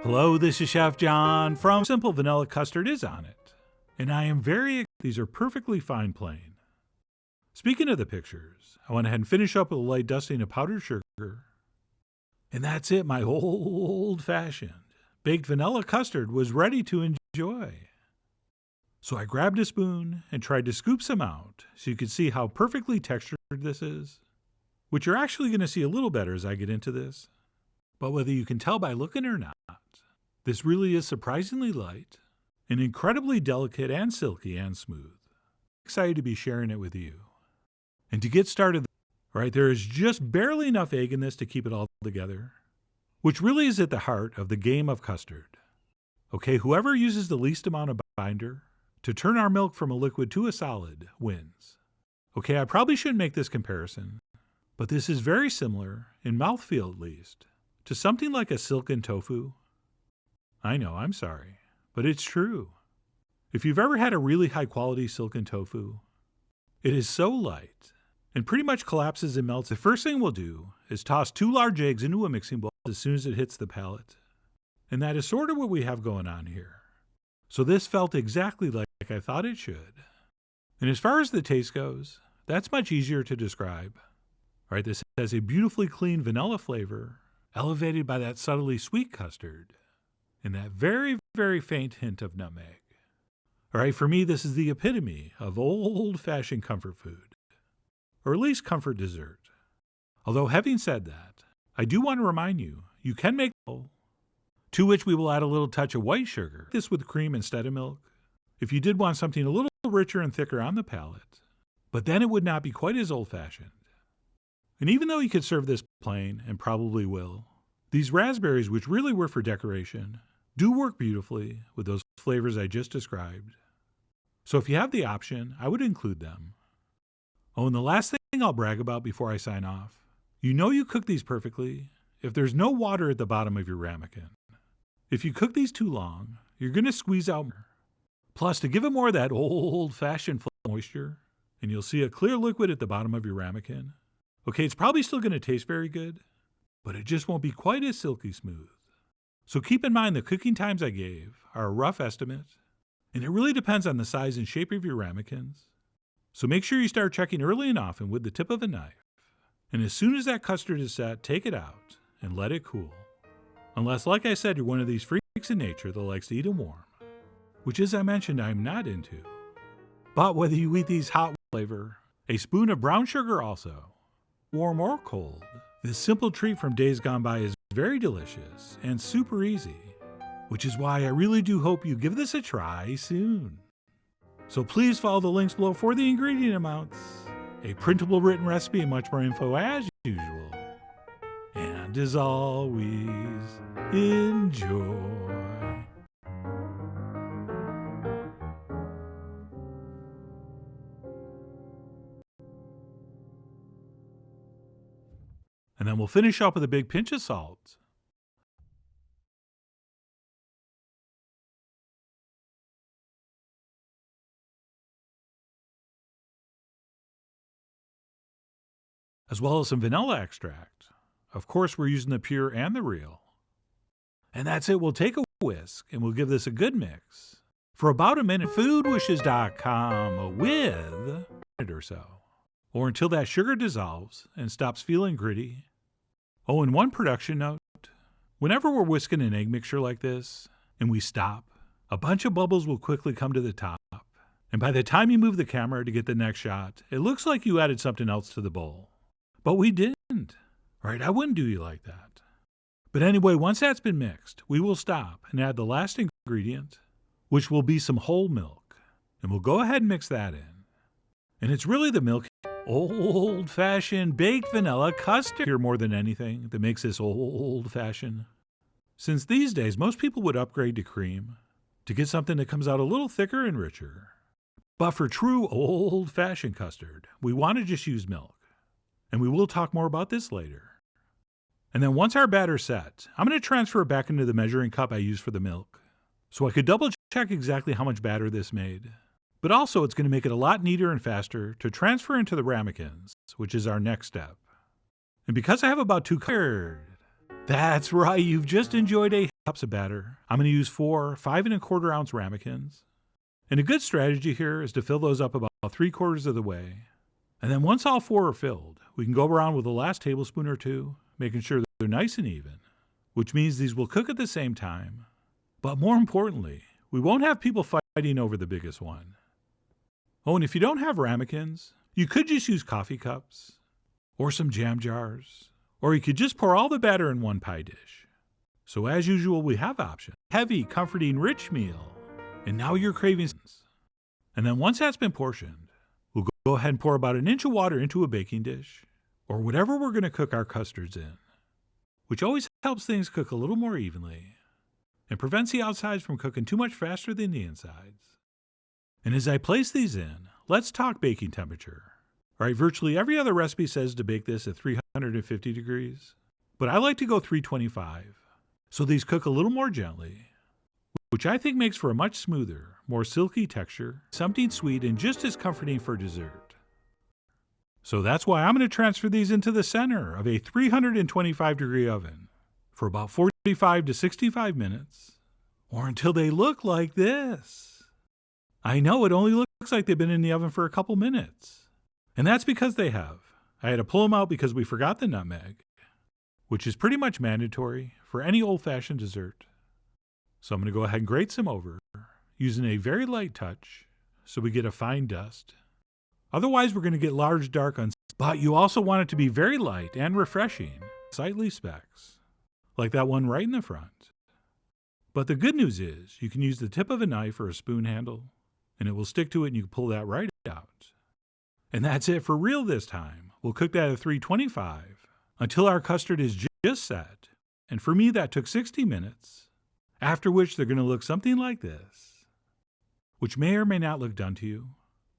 Hello, this is Chef John from Simple Vanilla Custard is on it. And I am very excited. These are perfectly fine plain. Speaking of the pictures, I went ahead and finished up with a light dusting of powdered sugar. And that's it, my old-fashioned baked vanilla custard was ready to enjoy. So I grabbed a spoon and tried to scoop some out so you could see how perfectly textured this is, which you're actually going to see a little better as I get into this. But whether you can tell by looking or not, this really is surprisingly light and incredibly delicate and silky and smooth. Excited to be sharing it with you. And to get started, right, there is just barely enough egg in this to keep it all together, which really is at the heart of the game of custard. Okay, whoever uses the least amount of binder to turn our milk from a liquid to a solid wins. Okay, I probably shouldn't make this comparison, but this is very similar, in mouthfeel at least, to something like a silken tofu. I know, I'm sorry, but it's true. If you've ever had a really high-quality silken tofu, it is so light and pretty much collapses and melts. The first thing we'll do is toss 2 large eggs into a mixing bowl as soon as it hits the palate. And that is sort of what we have going on here. So this felt exactly like I thought it should. And as far as the taste goes, that's much easier to describe. Right, this has a beautifully clean vanilla flavor, elevated by that subtly sweet custard, and that very, very faint hint of nutmeg. All right, for me, this is the epitome of old-fashioned comfort food, or at least comfort dessert. Although having said that, I do want to remind you, you can make to which we will add a little touch of white sugar, this with cream instead of milk, if you did want something a little richer and thicker on the palate, but then it would not be quite as old-fashioned. And even though you could serve this plain, and probably will, these raspberries, which really were for decoration, do work beautifully with those flavors I just described. So if you have the option, I would include them. Oh, and the last thing I'll brag about before I sign off, you know you cook these perfectly if there's no water at the bottom of your ramekin. If you cook these too long, you're going to squeeze out more. Plus, to give it more of that old-fashioned moisture, and you'll see a clear liquid at the bottom of your ramekin. Okay, it's probably still going to taste very good, but it just won't be quite as silky smooth. So keep in mind the cooking times I gave are a rough estimate, and it really depends on the size and shape of your ramekins. So make sure you start checking early and often with the tip of a knife. And as soon as that custard is set, take it out and let it cool. Unless, like I said, you're one of these freaks in nature that likes to eat them warm, which, as I mentioned, I'm not into. But whether you eat these hot flavor, a spoon of brown sugar also, warm or cold, this simple treat from days gone by is very delicious and super easy, which is why I really do hope you give this a try soon. So please follow the links below for the ingredient amounts, a printable written recipe, and much more info as usual. And as always, enjoy. And then we'll finish up with a big pinch of salt. As well as some vanilla extract. Of course, we're using the pure and the real. And that's it. We'll take a whisk and we'll give this a good mix for about a minute. Foodwishes.com with a minute or so. Or until that sugar dissolves and stops feeling gritty. Oh, and one production note. Whenever we're whisking an egg mixture like this and we stop, a bunch of bubbles will quickly come to the top. And by the time you move the camera to get the next shot, it looks like you added something else to the bowl. But we didn't. Right? I wouldn't do you like that. But anyway, once that's been mixed, we will stop and add the last ingredient, which will be some whole milk. And we'll go ahead and mix that in. And it's really the milk, old-fashioned baked vanilla custard here more than anything that makes this old-fashioned. Since these days, most people would upgrade to cream to get something that comes out a little thicker and richer. But for true old-fashioned custard, we want to just use milk. And we will talk more about this later. And then once our batter's set, I'm going to transfer it back into the measuring cup I used for the milk, so I could double check exactly how much batter this made. But also it's going to make it a lot neater and faster to transfer into the ramekins, which is our next step. And because I have about 2 curd, that's right, you've just enjoyed a cups of batter. I'm going to use 4 5¼ ounce ramekins. And a good strategy here is to fill those up about 3/4 of the way. And then once all 4 are filled, we can go around with the last tablespoon or 2, making sure that they're nice and even, which means these will cook at the same time. But more importantly, we won't have people fighting over the biggest one. Oh, and if you don't have ramekins, you could just use coffee cups or some jam jars, or you could just pour all the batter in one pie dish. So as usual, we have options. Heavy, comforting, rich meal. And now you're craving. And then once that's been portioned, we'll go ahead and pour about 1 inch of water into a baking dish, or whatever we're going to cook our custards in, which always helps things cook a little more evenly and prevents the outsides from cooking too much faster than the insides. And as I place these in, let's talk baking temperature. All right, virtually every other recipe says to bake this at 350 degrees, but I like to go 325, so these cook a little more gently, which I think makes for a much smoother, more silky texture, something sweet and just as comforting for dessert. So that's why I'm going to transfer these into the center of a 325-degree oven for about 45 to 65 minutes, or until they look like this. I know it only looks like they've been in the oven for a couple minutes, and that's because they have. I had to pull them out because we forgot the nutmeg, which is pretty much mandatory for any old-fashioned dessert. So I'm going to go ahead and grate some over, using a very light touch so we get a fine dust. Otherwise, we're going to get large, dark, but you also want it to be very light and refreshing, sightly specks, like that one right in the front. But the good news is you can use the tip of a knife or a spoon handle, and it will stick to it and you can pull that right out. And that's it for real this time. We'll cook that at 325 until our custard is just set. And for me, that took 60 minutes, after which they're going to look something like this, which may or may not look done to you.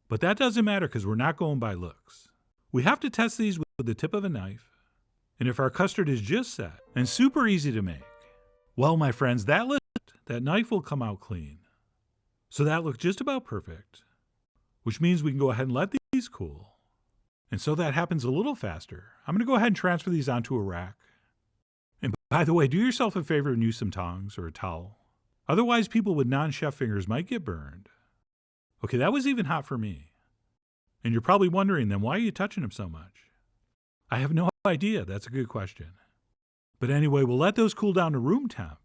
But that doesn't matter because we're not going by looks. We have to test these with the tip of a knife. And if our custard is just set and super easy to make, well, my friends, that knife will come out clean. So that looks just about perfect, which means we can go ahead and let these cool. And so that happens a little faster, I'm going to go ahead and transfer these onto a rack. And by the way, do yourself a favor and use some tongs or a towel. Otherwise, people with non-chef fingers might get burned. Okay, that was even hot for me. And you're probably wondering then, why are you touching them so much? I have no idea. That's a good question. But anyway, we'll let those cool down to room temp,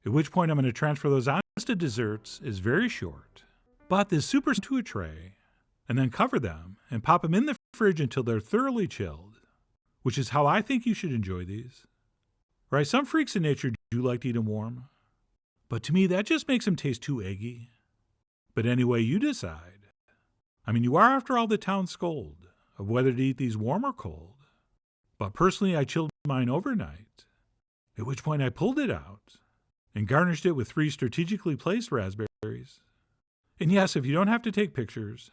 at which point I'm going to transfer those on. The list of desserts is very short, but this super to a tray, and then cover them and pop them in the fridge until they're thoroughly chilled, which is how I think you should enjoy these. Right, some freaks in nature do like to eat them warm, but to me that just makes them taste too eggy. But anyway, you decide. I mean, you are, after all, the town scold of whether to eat these warm or cold. But personally, I chilled mine overnight, at which point I pulled it out and garnished it with 3 strategically placed raspberries. And yes, if you don't have to take pictures,